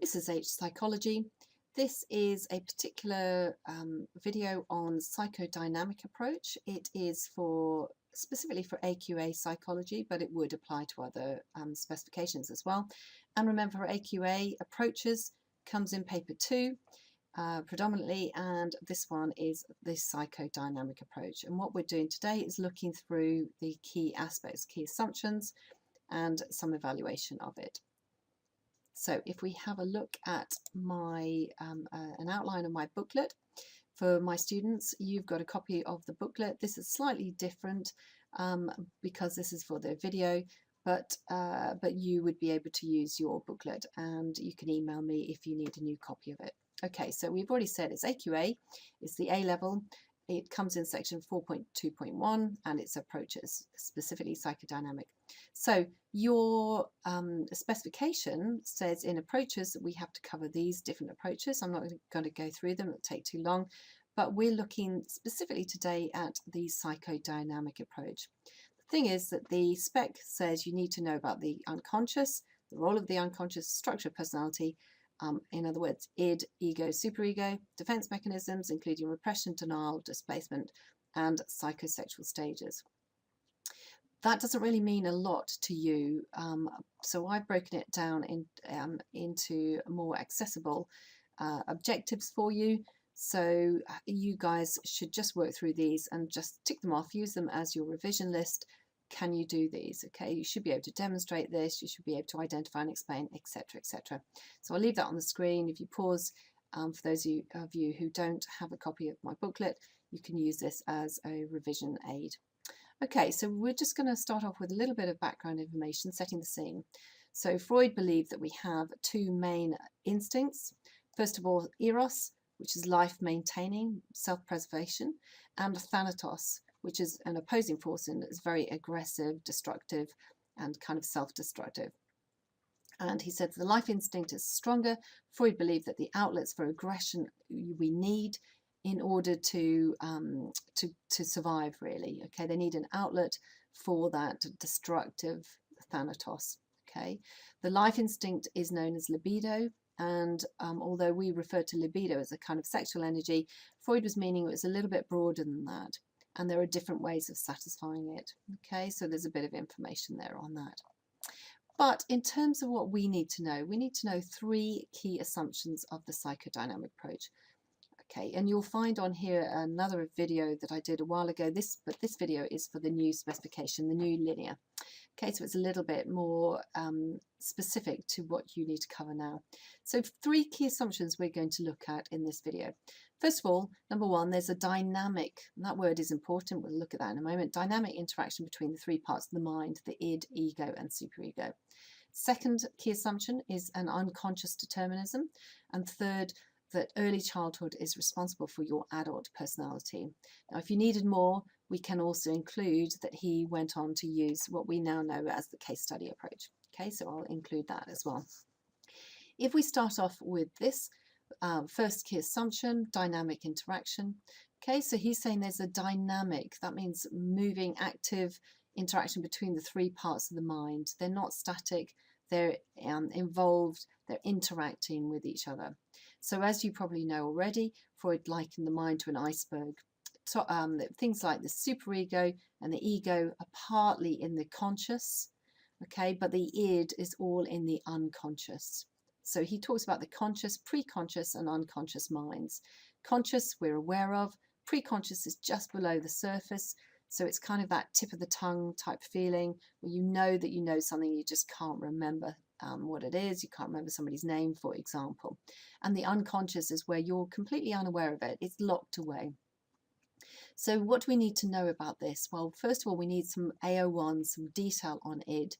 This is H Psychology. This is a particular video on psychodynamic approach. It is specifically for AQA psychology, but it would apply to other specifications as well. And remember, for AQA approaches comes in paper 2 predominantly, and this one is the psychodynamic approach. And what we're doing today is looking through the key aspects, key assumptions, and some evaluation of it. So if we have a look at my an outline of my booklet for my students, you've got a copy of the booklet. This is slightly different because this is for the video, but you would be able to use your booklet, and you can email me if you need a new copy of it. Okay, so we've already said it's AQA, it's the A level. It comes in section 4.2.1 and its approaches, specifically psychodynamic. So your specification says in approaches that we have to cover these different approaches. I'm not going to go through them, it'll take too long, but we're looking specifically today at the psychodynamic approach. The thing is that the spec says you need to know about the unconscious, the role of the unconscious, structure of personality, in other words, id, ego, superego, defense mechanisms, including repression, denial, displacement, and psychosexual stages. That doesn't really mean a lot to you, so I've broken it down into more accessible objectives for you. So you guys should just work through these and just tick them off, use them as your revision list. Can you do these? Okay, you should be able to demonstrate this, you should be able to identify and explain, etc., etc. So I'll leave that on the screen. If you pause, for those of you who don't have a copy of my booklet, you can use this as a revision aid. Okay, so we're just going to start off with a little bit of background information, setting the scene. So Freud believed that we have two main instincts. First of all, eros, which is life-maintaining, self-preservation, and thanatos, which is an opposing force and is very aggressive, destructive, and kind of self-destructive. And he said the life instinct is stronger. Freud believed that the outlets for aggression we need in order to survive, really. Okay, they need an outlet for that destructive thanatos. Okay, the life instinct is known as libido. And although we refer to libido as a kind of sexual energy, Freud was meaning it was a little bit broader than that. And there are different ways of satisfying it. Okay, so there's a bit of information there on that. But in terms of what we need to know 3 key assumptions of the psychodynamic approach. Okay, and you'll find on here another video that I did a while ago. But this video is for the new specification, the new linear. Okay, so it's a little bit more specific to what you need to cover now. So 3 key assumptions we're going to look at in this video. First of all, number 1, there's a dynamic, and that word is important, we'll look at that in a moment, dynamic interaction between the 3 parts of the mind, the id, ego, and superego. Second key assumption is an unconscious determinism. And third, that early childhood is responsible for your adult personality. Now, if you needed more, we can also include that he went on to use what we now know as the case study approach. Okay, so I'll include that as well. If we start off with this first key assumption, dynamic interaction. Okay, so he's saying there's a dynamic, that means moving, active interaction between the 3 parts of the mind. They're not static, they're involved, they're interacting with each other. So as you probably know already, Freud likened the mind to an iceberg. So, things like the superego and the ego are partly in the conscious, okay, but the id is all in the unconscious. So he talks about the conscious, pre-conscious and unconscious minds. Conscious we're aware of, pre-conscious is just below the surface, so it's kind of that tip of the tongue type feeling where you know that you know something, you just can't remember what it is, you can't remember somebody's name, for example. And the unconscious is where you're completely unaware of it, it's locked away. So what do we need to know about this? Well, first of all, we need some AO1, some detail on id.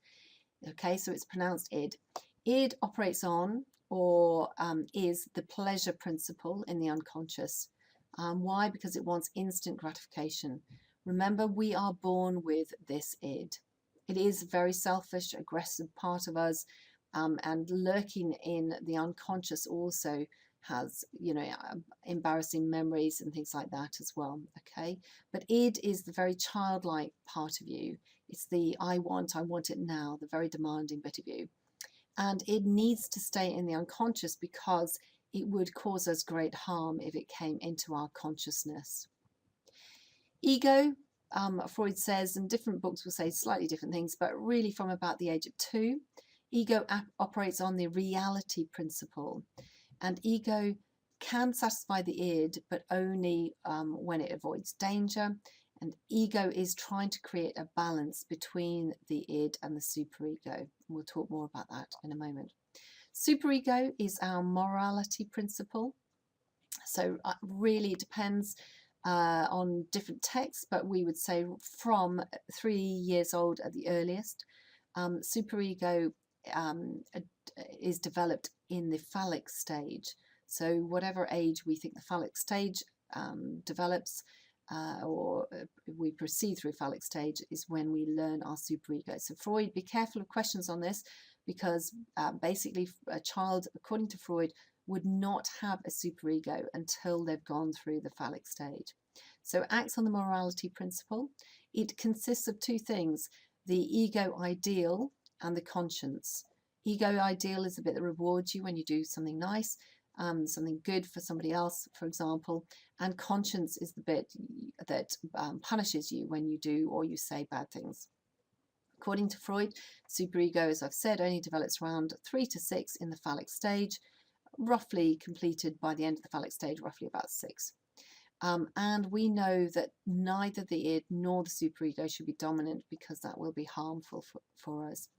Okay, so it's pronounced id. Id operates on or is the pleasure principle in the unconscious. Why? Because it wants instant gratification. Remember, we are born with this id. It is a very selfish, aggressive part of us, and lurking in the unconscious also has, you know, embarrassing memories and things like that as well. Okay, but id is the very childlike part of you. It's the I want it now, the very demanding bit of you. and it needs to stay in the unconscious because it would cause us great harm if it came into our consciousness. Ego, Freud says, and different books will say slightly different things, but really from about the age of 2, ego operates on the reality principle, and ego can satisfy the id, but only when it avoids danger. And ego is trying to create a balance between the id and the superego. We'll talk more about that in a moment. Superego is our morality principle. So really it depends on different texts, but we would say from 3 years old at the earliest. Superego is developed in the phallic stage. So whatever age we think the phallic stage develops, or we proceed through phallic stage, is when we learn our superego. So Freud, be careful of questions on this, because basically a child, according to Freud, would not have a superego until they've gone through the phallic stage. So it acts on the morality principle. It consists of 2 things, the ego ideal and the conscience. Ego ideal is the bit that rewards you when you do something nice, something good for somebody else, for example, and conscience is the bit that punishes you when you do or you say bad things. According to Freud, superego, as I've said, only develops around 3 to 6 in the phallic stage, roughly completed by the end of the phallic stage, roughly about 6. And we know that neither the id nor the superego should be dominant, because that will be harmful for us.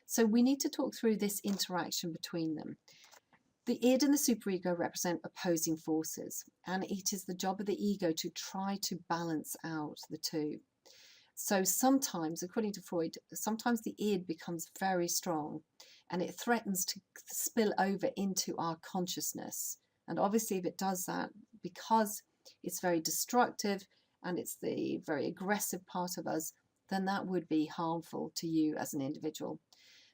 So we need to talk through this interaction between them. The id and the superego represent opposing forces, and it is the job of the ego to try to balance out the 2. So sometimes, according to Freud, sometimes the id becomes very strong and it threatens to spill over into our consciousness. And obviously if it does that, because it's very destructive and it's the very aggressive part of us, then that would be harmful to you as an individual.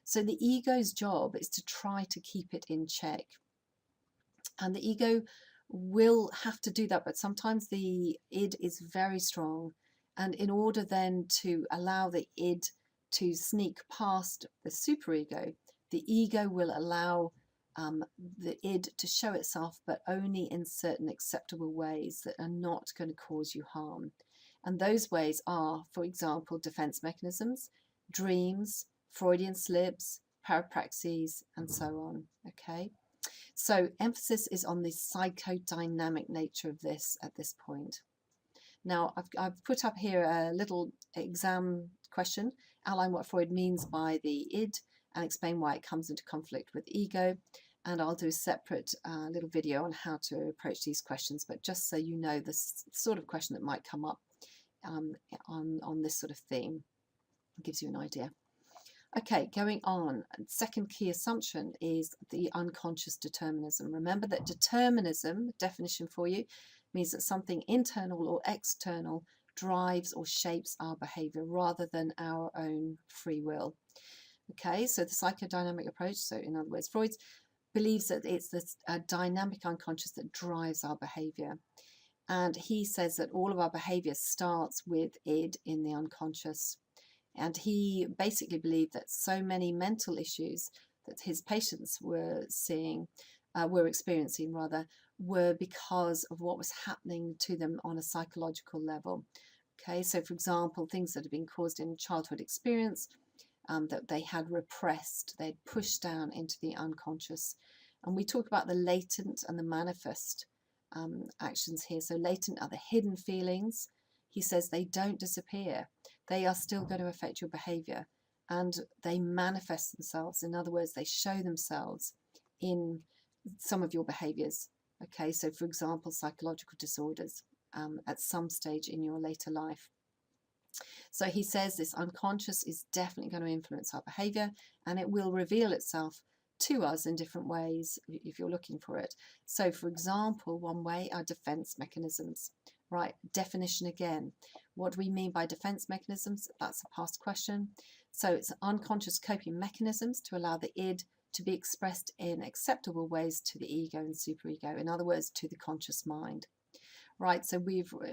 So the ego's job is to try to keep it in check. And the ego will have to do that, but sometimes the id is very strong. And in order then to allow the id to sneak past the superego, the ego will allow the id to show itself, but only in certain acceptable ways that are not going to cause you harm. And those ways are, for example, defense mechanisms, dreams, Freudian slips, parapraxis, and so on. Okay, so emphasis is on the psychodynamic nature of this at this point. Now, I've put up here a little exam question, outline what Freud means by the id and explain why it comes into conflict with ego. And I'll do a separate little video on how to approach these questions, but just so you know the sort of question that might come up on this sort of theme. It gives you an idea. Okay, going on. Second key assumption is the unconscious determinism. Remember that determinism, definition for you, means that something internal or external drives or shapes our behavior rather than our own free will. Okay, so the psychodynamic approach, so in other words, Freud believes that it's this dynamic unconscious that drives our behavior. And he says that all of our behavior starts with id in the unconscious. And he basically believed that so many mental issues that his patients were experiencing, were because of what was happening to them on a psychological level. Okay, so for example, things that have been caused in childhood experience that they had repressed, they'd pushed down into the unconscious. And we talk about the latent and the manifest actions here. So latent are the hidden feelings. He says they don't disappear. They are still going to affect your behavior, and they manifest themselves. In other words, they show themselves in some of your behaviors. Okay, so for example, psychological disorders at some stage in your later life. So he says this unconscious is definitely going to influence our behavior, and it will reveal itself to us in different ways if you're looking for it. So for example, one way are defense mechanisms. Right, definition again. What do we mean by defense mechanisms? That's a past question. So it's unconscious coping mechanisms to allow the id to be expressed in acceptable ways to the ego and superego. In other words, to the conscious mind. Right, so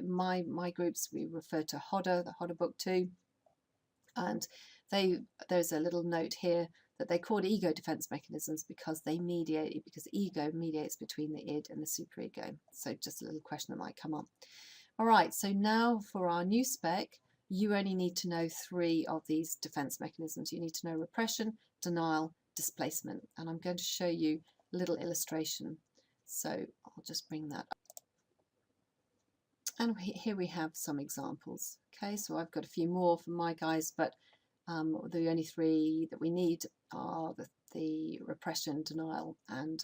my groups, we refer to Hodder, the Hodder book too. And there's a little note here that they're called ego defense mechanisms because ego mediates between the id and the superego. So just a little question that might come up. All right, so now for our new spec, you only need to know 3 of these defense mechanisms. You need to know repression, denial, displacement. And I'm going to show you a little illustration. So I'll just bring that up. And here we have some examples. Okay, so I've got a few more from my guys, but the only 3 that we need are the repression, denial, and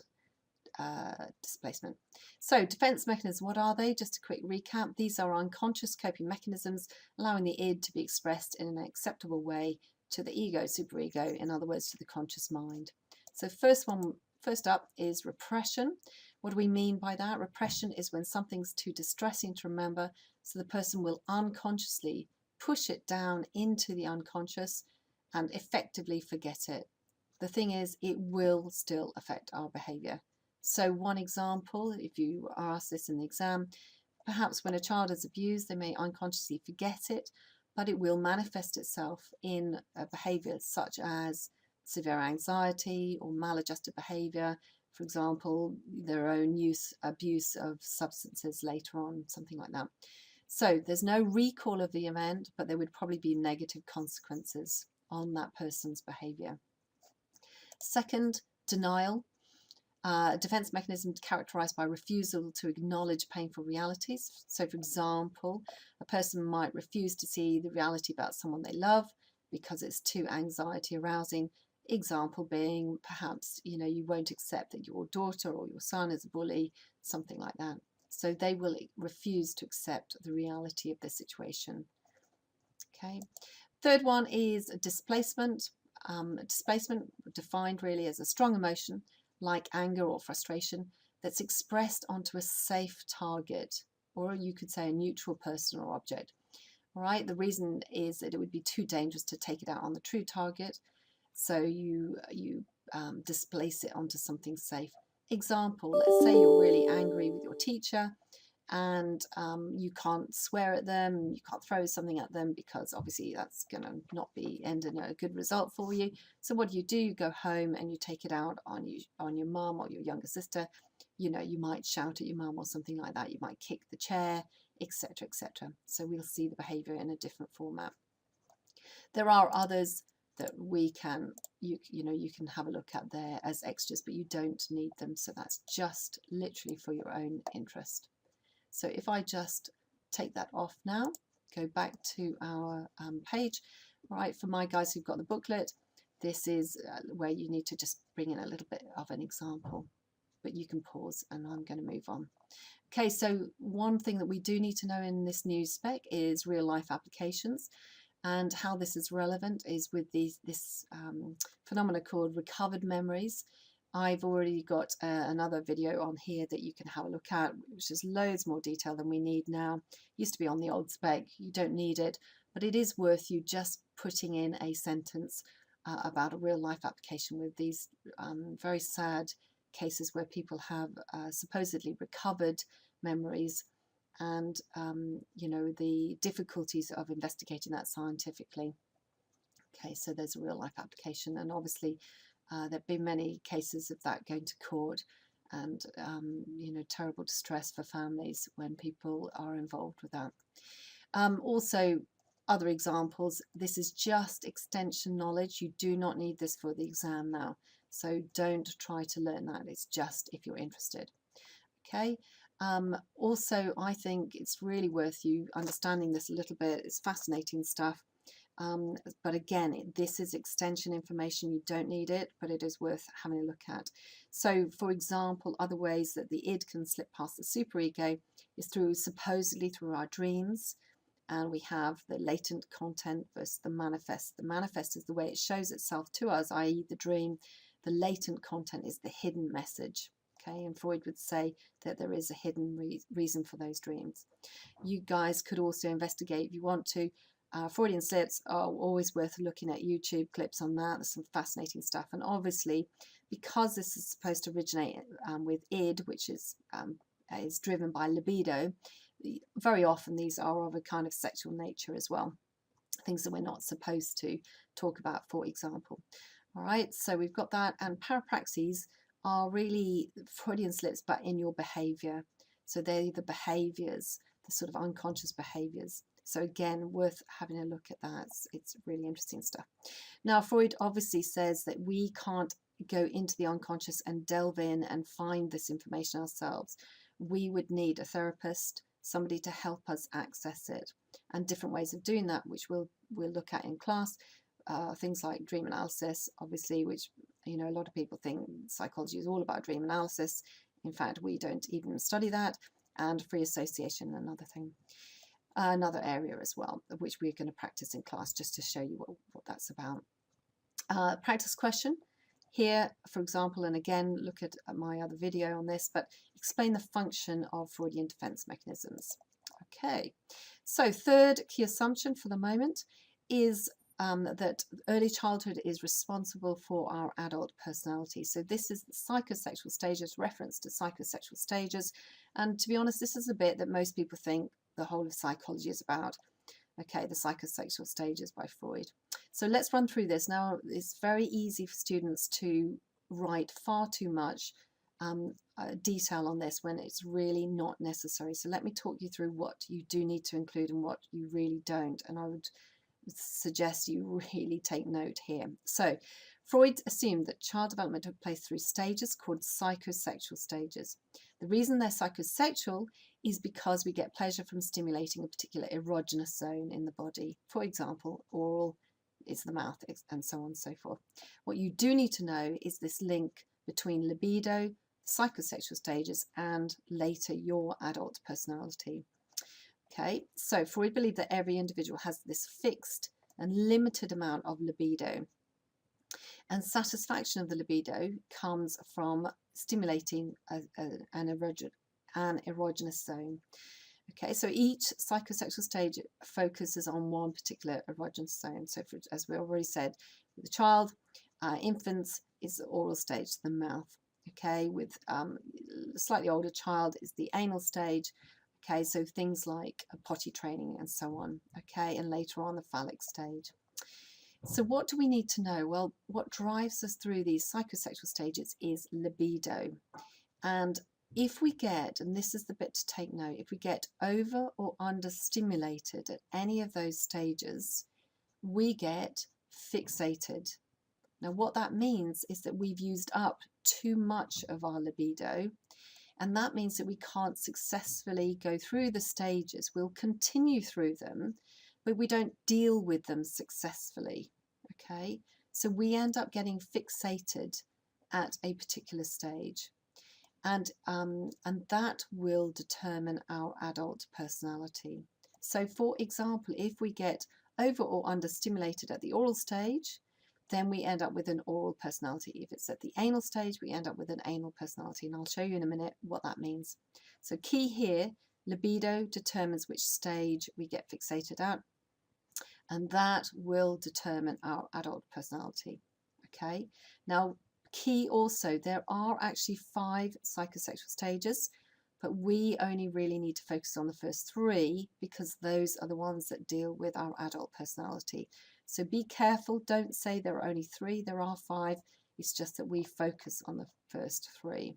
displacement. So defense mechanisms, what are they? Just a quick recap. These are unconscious coping mechanisms allowing the id to be expressed in an acceptable way to the ego, superego, in other words, to the conscious mind. So first up is repression. What do we mean by that? Repression is when something's too distressing to remember, so the person will unconsciously push it down into the unconscious and effectively forget it. The thing is, it will still affect our behavior. So one example, if you are asked this in the exam, perhaps when a child is abused, they may unconsciously forget it, but it will manifest itself in behaviors such as severe anxiety or maladjusted behavior. For example, their own abuse of substances later on, something like that. So there's no recall of the event, but there would probably be negative consequences on that person's behavior. Second, denial. A defense mechanism characterized by refusal to acknowledge painful realities. So, for example, a person might refuse to see the reality about someone they love because it's too anxiety arousing. Example being, perhaps, you won't accept that your daughter or your son is a bully, something like that. So they will refuse to accept the reality of the situation. Okay. Third one is displacement. Displacement defined really as a strong emotion like anger or frustration that's expressed onto a safe target, or you could say a neutral person or object. All right. The reason is that it would be too dangerous to take it out on the true target. So you displace it onto something safe. Example, let's say you're really angry with your teacher and you can't swear at them, you can't throw something at them because obviously that's going to not be end in a good result for you. So what do? You go home and you take it out on your mum or your younger sister. You might shout at your mum or something like that. You might kick the chair, etc., etc. So we'll see the behavior in a different format. There are others that you can have a look at there as extras, but you don't need them. So that's just literally for your own interest. So if I just take that off now, go back to our page, right, for my guys who've got the booklet, this is where you need to just bring in a little bit of an example, but you can pause and I'm going to move on. Okay, so one thing that we do need to know in this new spec is real life applications. And how this is relevant is with this phenomena called recovered memories. I've already got another video on here that you can have a look at, which is loads more detail than we need now. Used to be on the old spec, you don't need it, but it is worth you just putting in a sentence about a real life application with these very sad cases where people have supposedly recovered memories, and the difficulties of investigating that scientifically. Okay, so there's a real life application, and obviously there have been many cases of that going to court, and terrible distress for families when people are involved with that. Also, other examples, this is just extension knowledge. You do not need this for the exam now, so don't try to learn that. It's just if you're interested. Okay. Also, I think it's really worth you understanding this a little bit. It's fascinating stuff. But again, this is extension information. You don't need it, but it is worth having a look at. So, for example, other ways that the id can slip past the superego is supposedly through our dreams. And we have the latent content versus the manifest. The manifest is the way it shows itself to us, i.e. the dream. The latent content is the hidden message. Okay, and Freud would say that there is a hidden reason for those dreams. You guys could also investigate if you want to. Freudian slips are always worth looking at YouTube clips on that. There's some fascinating stuff. And obviously, because this is supposed to originate with id, which is driven by libido, very often these are of a kind of sexual nature as well. Things that we're not supposed to talk about, for example. All right, so we've got that, and parapraxies are really Freudian slips, but in your behavior. So they're the behaviors, the sort of unconscious behaviors. So again, worth having a look at that. It's really interesting stuff. Now, Freud obviously says that we can't go into the unconscious and delve in and find this information ourselves. We would need a therapist, somebody to help us access it, and different ways of doing that, which we'll look at in class. Things like dream analysis, obviously, which, you know, a lot of people think psychology is all about dream analysis. In fact, we don't even study that. And free association, another thing, another area as well, which we're going to practice in class, just to show you what that's about. Practice question here, for example, and again, look at my other video on this, but explain the function of Freudian defense mechanisms. Okay, so third key assumption for the moment is that early childhood is responsible for our adult personality. So this is the psychosexual stages, reference to psychosexual stages. And to be honest, this is a bit that most people think the whole of psychology is about. Okay, the psychosexual stages by Freud. So let's run through this. Now, it's very easy for students to write far too much detail on this when it's really not necessary. So let me talk you through what you do need to include and what you really don't. And I would suggest you really take note here. So Freud assumed that child development took place through stages called psychosexual stages. The reason they're psychosexual is because we get pleasure from stimulating a particular erogenous zone in the body. For example, oral is the mouth, and so on and so forth. What you do need to know is this link between libido, psychosexual stages, and later your adult personality. Okay, so Freud believed that every individual has this fixed and limited amount of libido, and satisfaction of the libido comes from stimulating an erogenous zone. Okay, so each psychosexual stage focuses on one particular erogenous zone. So as we already said, with the child, infants is the oral stage, the mouth. Okay, with slightly older child is the anal stage. Okay, so things like potty training and so on. Okay, and later on the phallic stage. So what do we need to know? Well, what drives us through these psychosexual stages is libido. And if we get, and this is the bit to take note, if we get over or under stimulated at any of those stages, we get fixated. Now, what that means is that we've used up too much of our libido, and that means that we can't successfully go through the stages. We'll continue through them, but we don't deal with them successfully. Okay, so we end up getting fixated at a particular stage, and that will determine our adult personality. So, for example, if we get over or under stimulated at the oral stage, then we end up with an oral personality. If it's at the anal stage, we end up with an anal personality, and I'll show you in a minute what that means. So key here, libido determines which stage we get fixated at, and that will determine our adult personality. Okay, now key also, there are actually 5 psychosexual stages, but we only really need to focus on the first 3 because those are the ones that deal with our adult personality. So be careful, don't say there are only 3, there are 5. It's just that we focus on the first 3.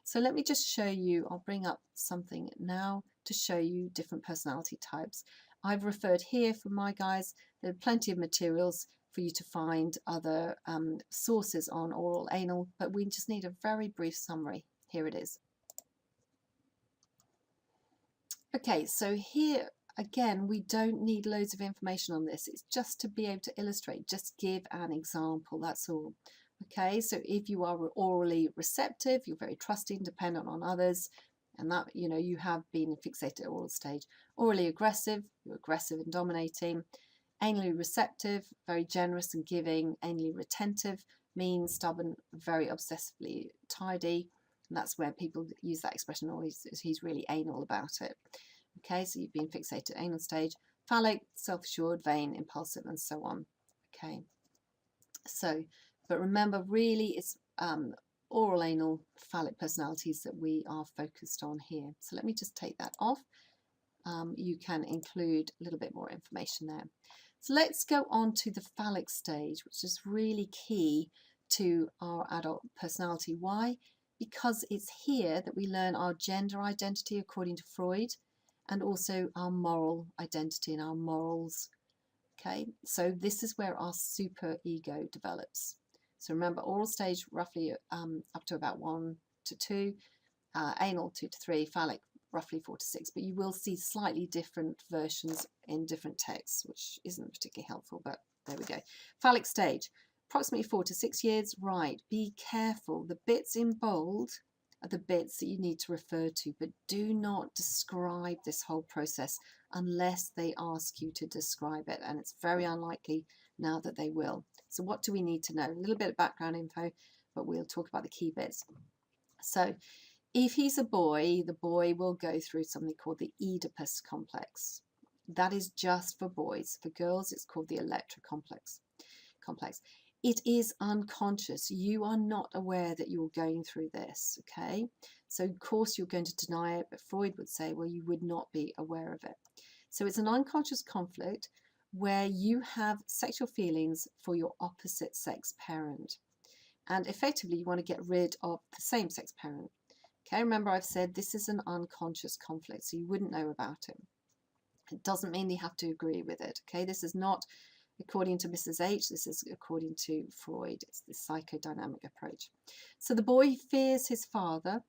So let me just show you, I'll bring up something now to show you different personality types. I've referred here for my guys, there are plenty of materials for you to find other sources on oral, anal, but we just need a very brief summary. Here it is. Okay, so here again, we don't need loads of information on this. It's just to be able to illustrate, just give an example, that's all. Okay, so if you are orally receptive, you're very trusting, dependent on others, and that, you know, you have been fixated at oral stage. Orally aggressive, you're aggressive and dominating. Anally receptive, very generous and giving. Anally retentive means stubborn, very obsessively tidy. And that's where people use that expression, or he's really anal about it. Okay, so you've been fixated at anal stage. Phallic, self-assured, vain, impulsive, and so on. Okay, so, but remember, really it's oral, anal, phallic personalities that we are focused on here. So let me just take that off. You can include a little bit more information there. So let's go on to the phallic stage, which is really key to our adult personality. Why? Because it's here that we learn our gender identity according to Freud, and also our moral identity and our morals. Okay, so this is where our super ego develops. So remember, oral stage roughly up to about 1 to 2, anal 2 to 3, phallic roughly 4 to 6, but you will see slightly different versions in different texts, which isn't particularly helpful, but there we go. Phallic stage, approximately 4 to 6 years. Right, be careful. The bits in bold are the bits that you need to refer to, but do not describe this whole process unless they ask you to describe it, and it's very unlikely now that they will. So what do we need to know? A little bit of background info, but we'll talk about the key bits. So if he's a boy, the boy will go through something called the Oedipus complex. That is just for boys. For girls, it's called the Electra complex. It is unconscious. You are not aware that you're going through this, okay? So of course you're going to deny it, but Freud would say, well, you would not be aware of it. So it's an unconscious conflict where you have sexual feelings for your opposite sex parent. And effectively you want to get rid of the same sex parent. Okay, remember I've said this is an unconscious conflict, so you wouldn't know about it. It doesn't mean you have to agree with it, okay? This is not according to Mrs. H, this is according to Freud. It's the psychodynamic approach. So the boy fears his father.